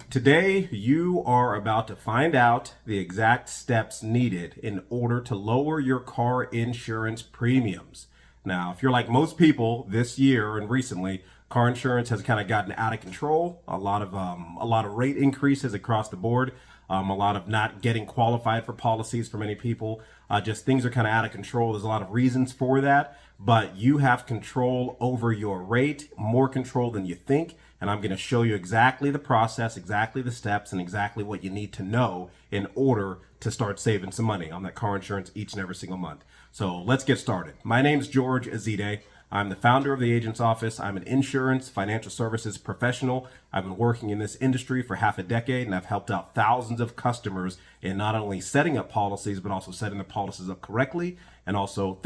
Today, you are about to find out the exact steps needed in order to lower your car insurance premiums. Now, if you're like most people this year and recently, car insurance has kind of gotten out of control. A lot of rate increases across the board. A lot of not getting qualified for policies for many people. Just things are kind of out of control. There's a lot of reasons for that, but you have control over your rate, more control than you think. And I'm going to show you exactly the process, exactly the steps, and exactly what you need to know in order to start saving some money on that car insurance each and every single month. So let's get started. My name's George Azide. I'm the founder of the Agent's Office. I'm an insurance financial services professional. I've been working in this industry for half a decade, and I've helped out thousands of customers in not only setting up policies, but also setting the policies up correctly. And also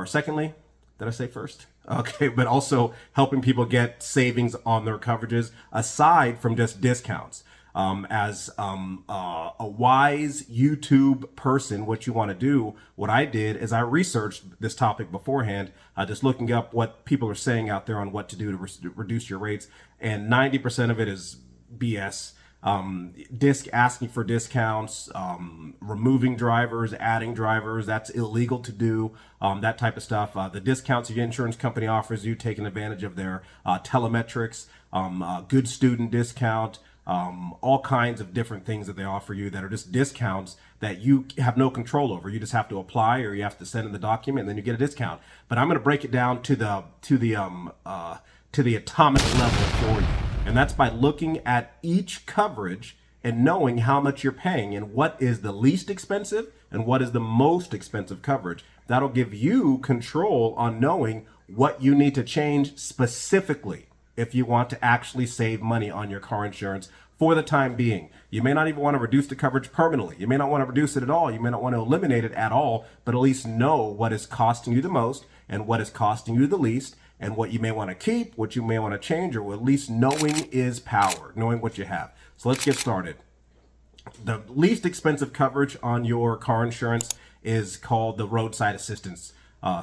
secondly, did I say first? Okay, but also helping people get savings on their coverages aside from just discounts. As a wise YouTube person, what you want to do, what I did is I researched this topic beforehand, just looking up what people are saying out there on what to do to reduce your rates. And 90% of it is BS. Asking for discounts, removing drivers, adding drivers, that's illegal to do, that type of stuff. The discounts your insurance company offers you, taking advantage of their telemetrics, good student discount, all kinds of different things that they offer you that are just discounts that you have no control over. You just have to apply, or you have to send in the document, and then you get a discount. But I'm going to break it down to the atomic level for you. And that's by looking at each coverage and knowing how much you're paying and what is the least expensive and what is the most expensive coverage. That'll give you control on knowing what you need to change specifically if you want to actually save money on your car insurance for the time being. You may not even want to reduce the coverage permanently. You may not want to reduce it at all. You may not want to eliminate it at all, but at least know what is costing you the most and what is costing you the least, and what you may want to keep, what you may want to change, or at least knowing is power, knowing what you have. So let's get started. The least expensive coverage on your car insurance is called the roadside assistance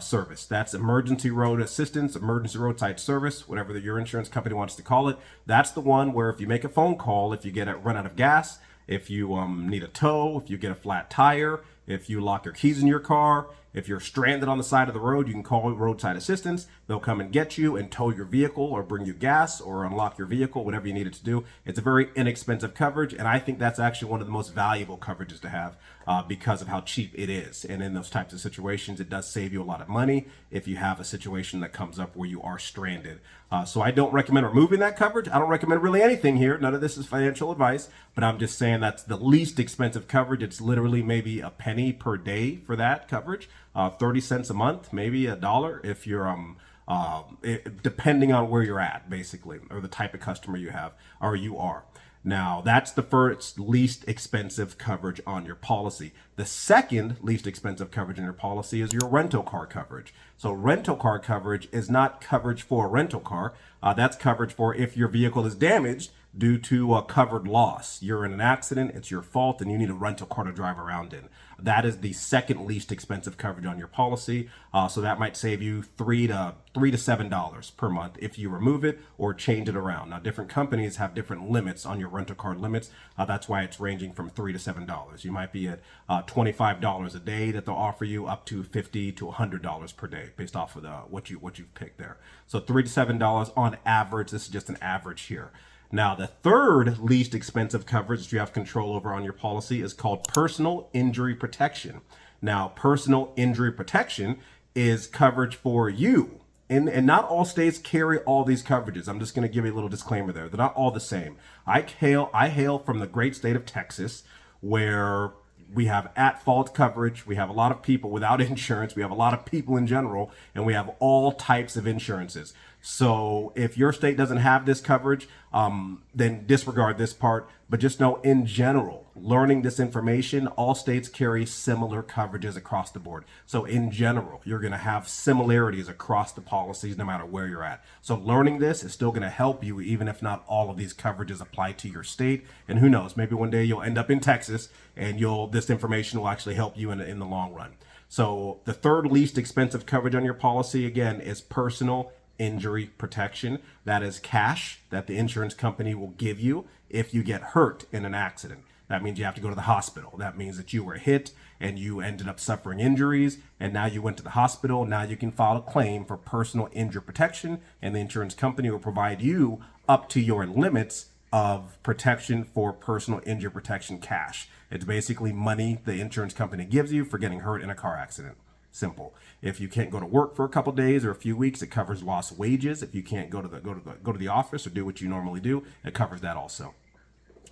service. That's emergency road assistance, emergency roadside service, whatever your insurance company wants to call it. That's the one where if you make a phone call, if you run out of gas, if you need a tow, if you get a flat tire, if you lock your keys in your car, if you're stranded on the side of the road, you can call roadside assistance. They'll come and get you and tow your vehicle or bring you gas or unlock your vehicle, whatever you need it to do. It's a very inexpensive coverage, and I think that's actually one of the most valuable coverages to have because of how cheap it is. And in those types of situations, it does save you a lot of money if you have a situation that comes up where you are stranded. So I don't recommend removing that coverage. I don't recommend really anything here. None of this is financial advice, but I'm just saying that's the least expensive coverage. It's literally maybe a penny per day for that coverage. 30 cents a month, maybe $1 if you're depending on where you're at, basically, or the type of customer you have or you are. Now, that's the first least expensive coverage on your policy. The second least expensive coverage in your policy is your rental car coverage. So rental car coverage is not coverage for a rental car. That's coverage for if your vehicle is damaged due to a covered loss. You're in an accident, it's your fault, and you need a rental car to drive around in. That is the second least expensive coverage on your policy. So that might save you $3 to $7 per month if you remove it or change it around. Now, different companies have different limits on your rental car limits. That's why it's ranging from $3 to $7. You might be at $25 a day that they'll offer you, up to $50 to $100 per day based off of what you've picked there. So $3 to $7 on average. This is just an average here. Now, the third least expensive coverage that you have control over on your policy is called personal injury protection. Now, personal injury protection is coverage for you. And not all states carry all these coverages. I'm just going to give you a little disclaimer there. They're not all the same. I hail from the great state of Texas, where we have at-fault coverage. We have a lot of people without insurance. We have a lot of people in general, and we have all types of insurances. So if your state doesn't have this coverage, then disregard this part. But just know, in general, learning this information, all states carry similar coverages across the board. So in general, you're going to have similarities across the policies no matter where you're at. So learning this is still going to help you, even if not all of these coverages apply to your state. And who knows, maybe one day you'll end up in Texas and this information will actually help you in the long run. So the third least expensive coverage on your policy, again, is personal injury protection. That is cash that the insurance company will give you if you get hurt in an accident. That means you have to go to the hospital. That means that you were hit and you ended up suffering injuries, and now you went to the hospital. Now you can file a claim for personal injury protection, and the insurance company will provide you up to your limits of protection for personal injury protection cash. It's basically money the insurance company gives you for getting hurt in a car accident. Simple. If you can't go to work for a couple days or a few weeks, it covers lost wages. If you can't go to the office or do what you normally do, it covers that also.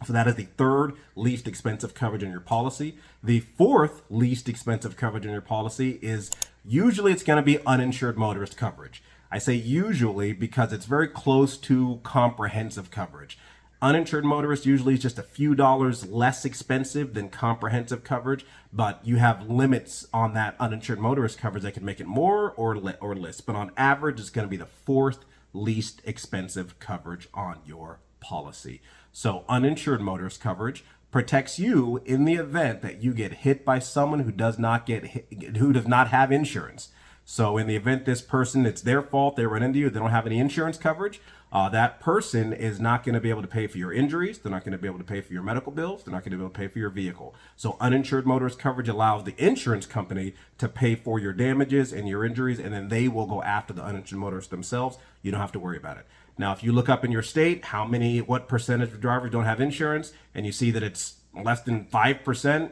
So that is the third least expensive coverage in your policy. The fourth least expensive coverage in your policy is usually it's going to be uninsured motorist coverage. I say usually because it's very close to comprehensive coverage. Uninsured motorist usually is just a few dollars less expensive than comprehensive coverage, but you have limits on that uninsured motorist coverage that can make it more or less. But on average, it's going to be the fourth least expensive coverage on your policy. So uninsured motorist coverage protects you in the event that you get hit by someone who does not have insurance. So in the event this person, it's their fault, they run into you, they don't have any insurance coverage, that person is not going to be able to pay for your injuries. They're not going to be able to pay for your medical bills. They're not going to be able to pay for your vehicle. So uninsured motorist coverage allows the insurance company to pay for your damages and your injuries, and then they will go after the uninsured motorists themselves. You don't have to worry about it. Now, if you look up in your state what percentage of drivers don't have insurance, and you see that it's less than 5%,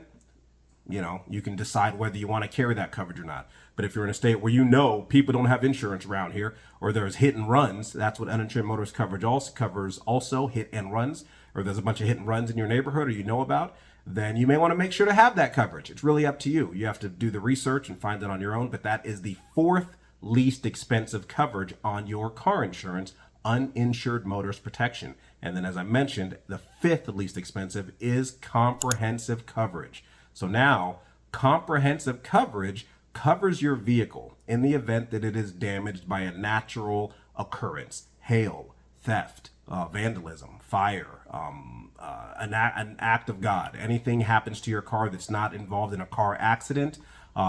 you can decide whether you want to carry that coverage or not. But if you're in a state where people don't have insurance around here, or there's hit and runs, that's what uninsured motorist coverage also covers, also hit and runs, or there's a bunch of hit and runs in your neighborhood or you know about, then you may want to make sure to have that coverage. It's really up to you. You have to do the research and find it on your own, but that is the fourth least expensive coverage on your car insurance, uninsured motorist protection. And then, as I mentioned, the fifth least expensive is comprehensive coverage. So now, comprehensive coverage covers your vehicle in the event that it is damaged by a natural occurrence, hail, theft, vandalism, fire, an act of God. Anything happens to your car that's not involved in a car accident,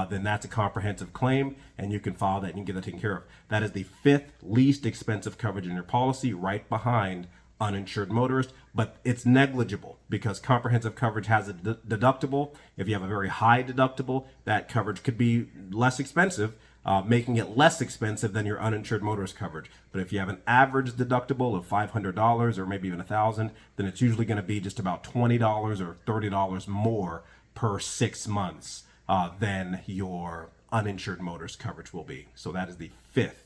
then that's a comprehensive claim, and you can file that and you can get that taken care of. That is the fifth least expensive coverage in your policy, right behind uninsured motorist, but it's negligible because comprehensive coverage has a deductible. If you have a very high deductible, that coverage could be less expensive, making it less expensive than your uninsured motorist coverage. But if you have an average deductible of $500 or maybe even $1,000, then it's usually going to be just about $20 or $30 more per 6 months than your uninsured motorist coverage will be. So that is the fifth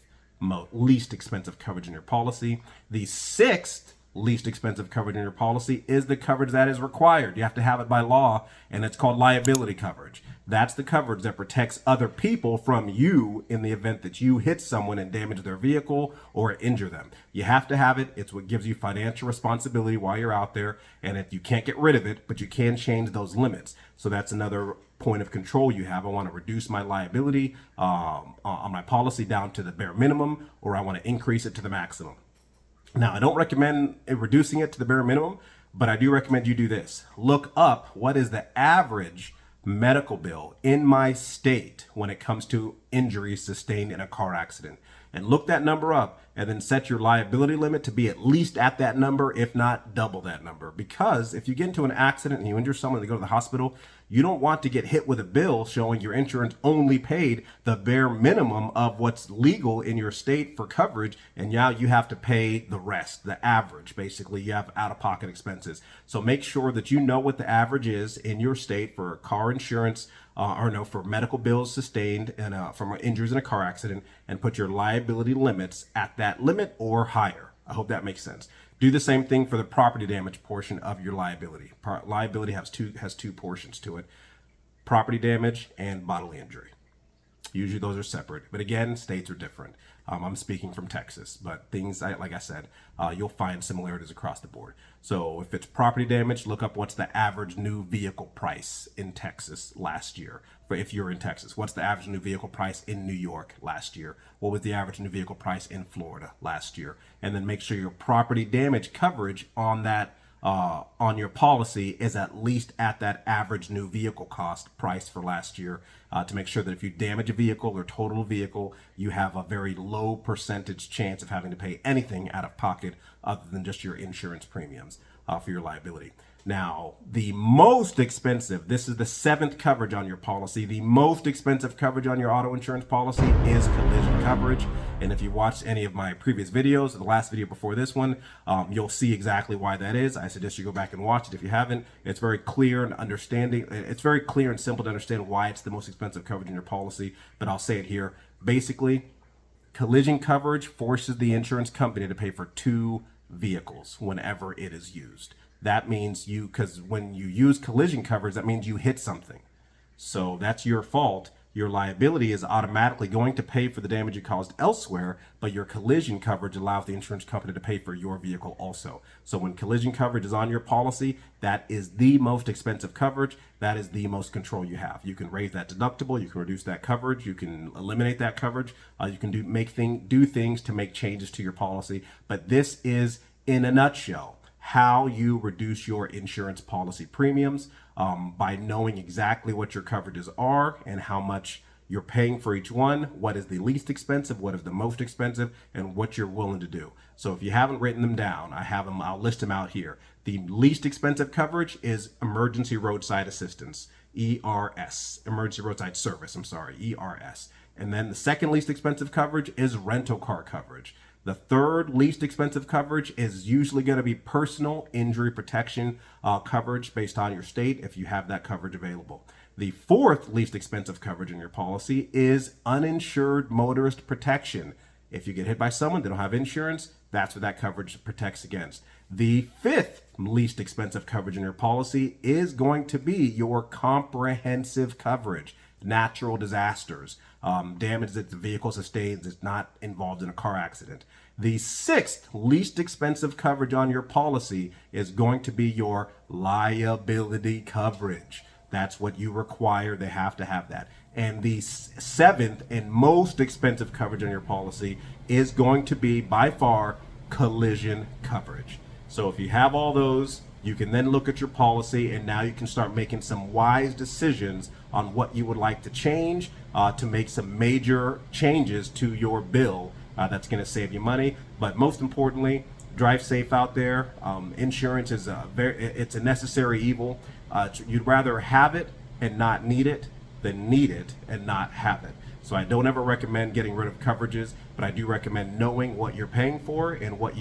least expensive coverage in your policy. The sixth least expensive coverage in your policy is the coverage that is required. You have to have it by law, and it's called liability coverage. That's the coverage that protects other people from you in the event that you hit someone and damage their vehicle or injure them. You have to have it. It's what gives you financial responsibility while you're out there, and if you can't get rid of it, but you can change those limits. So that's another point of control you have. I want to reduce my liability on my policy down to the bare minimum, or I want to increase it to the maximum. Now, I don't recommend reducing it to the bare minimum, but I do recommend you do this. Look up what is the average medical bill in my state when it comes to injuries sustained in a car accident. And look that number up and then set your liability limit to be at least at that number, if not double that number. Because if you get into an accident and you injure someone and they go to the hospital, you don't want to get hit with a bill showing your insurance only paid the bare minimum of what's legal in your state for coverage, and now you have to pay the rest, the average. Basically, you have out-of-pocket expenses. So make sure that you know what the average is in your state for car insurance, for medical bills sustained from injuries in a car accident, and put your liability limits at that limit or higher. I hope that makes sense. Do the same thing for the property damage portion of your liability. Liability has two portions to it: property damage and bodily injury. Usually those are separate, but again, states are different. I'm speaking from Texas, but like I said, you'll find similarities across the board. So if it's property damage, look up what's the average new vehicle price in Texas last year. But if you're in Texas, what's the average new vehicle price in New York last year? What was the average new vehicle price in Florida last year? And then make sure your property damage coverage on that on your policy is at least at that average new vehicle cost price for last year, to make sure that if you damage a vehicle or total a vehicle, you have a very low percentage chance of having to pay anything out of pocket other than just your insurance premiums for your liability. Now, the most expensive, this is the 7th coverage on your policy. The most expensive coverage on your auto insurance policy is collision coverage. And if you watched any of my previous videos, the last video before this one, you'll see exactly why that is. I suggest you go back and watch it if you haven't. It's very clear and understanding. It's very clear and simple to understand why it's the most expensive coverage in your policy, but I'll say it here. Basically, collision coverage forces the insurance company to pay for 2 vehicles whenever it is used. That means because when you use collision coverage, that means you hit something. So that's your fault. Your liability is automatically going to pay for the damage you caused elsewhere, but your collision coverage allows the insurance company to pay for your vehicle also. So when collision coverage is on your policy, that is the most expensive coverage. That is the most control you have. You can raise that deductible, you can reduce that coverage, you can eliminate that coverage, you can do things to make changes to your policy. But this is, in a nutshell, how you reduce your insurance policy premiums by knowing exactly what your coverages are and how much you're paying for each one, what is the least expensive, what is the most expensive, and what you're willing to do. So if you haven't written them down, I'll list them out here. The least expensive coverage is emergency roadside assistance, ERS, emergency roadside service, ERS. And then the second least expensive coverage is rental car coverage. The third least expensive coverage is usually going to be personal injury protection coverage based on your state, if you have that coverage available. The fourth least expensive coverage in your policy is uninsured motorist protection. If you get hit by someone, they don't have insurance, that's what that coverage protects against. The fifth least expensive coverage in your policy is going to be your comprehensive coverage. Natural disasters, damage that the vehicle sustains is not involved in a car accident. The sixth least expensive coverage on your policy is going to be your liability coverage. That's what you require. They have to have that. And the seventh and most expensive coverage on your policy is going to be, by far, collision coverage. So if you have all those, you can then look at your policy, and now you can start making some wise decisions on what you would like to change to make some major changes to your bill that's going to save you money. But most importantly, drive safe out there. Insurance is it's a necessary evil. You'd rather have it and not need it than need it and not have it. So I don't ever recommend getting rid of coverages, but I do recommend knowing what you're paying for and what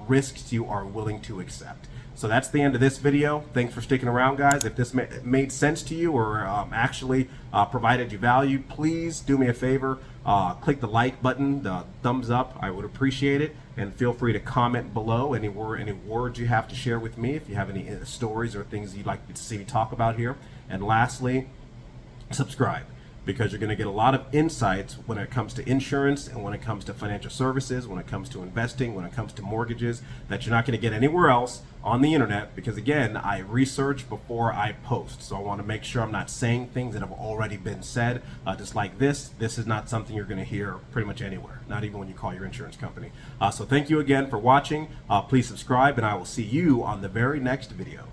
risks you are willing to accept. So that's the end of this video. Thanks for sticking around, guys. If this made sense to you or actually provided you value, please do me a favor. Click the like button, the thumbs up. I would appreciate it. And feel free to comment below any words you have to share with me if you have any stories or things you'd like to see me talk about here. And lastly, subscribe, because you're going to get a lot of insights when it comes to insurance and when it comes to financial services, when it comes to investing, when it comes to mortgages, that you're not going to get anywhere else on the internet, because again, I research before I post. So I want to make sure I'm not saying things that have already been said. Just like this is not something you're going to hear pretty much anywhere, not even when you call your insurance company. So thank you again for watching. Please subscribe, and I will see you on the very next video.